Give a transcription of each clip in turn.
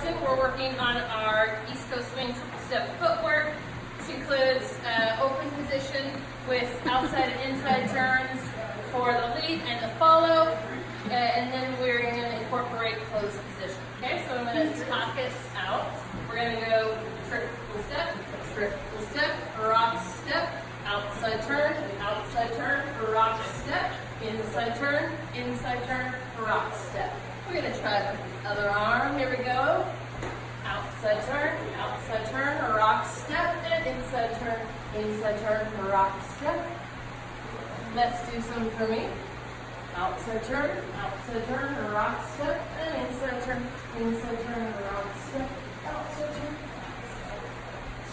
Charleston, we're working on our East Coast Swing triple step footwork, which includes open position with outside and inside turns for the lead and the follow, and then we're going to incorporate closed position. Okay, so I'm going to talk it out. We're going to go triple step, rock step, outside turn, rock step, inside turn, rock step. We're going to try the other arm. Here we go. Outside turn, rock step, and inside turn, rock step. Let's do some for me. Outside turn, rock step, and inside turn, rock step, outside turn,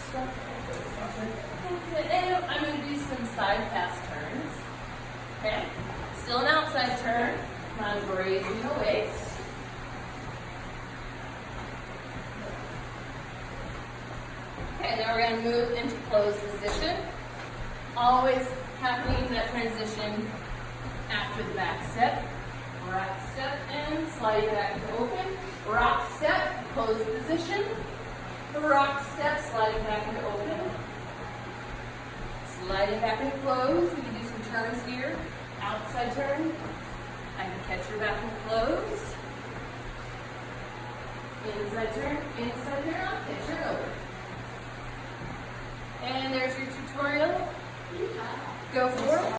step, and I'm going to do some side pass turns. Okay, still an outside turn. I'm raising the waist. Okay, now we're going to move into closed position. Always happening that transition after the back step. Rock step and slide back to open. Rock step, closed position. Rock step, sliding back into open. Sliding back into close. We can do some turns here. Outside turn. I can catch your back and close. Inside turn, I'll catch your over. And there's your tutorial. Go for it.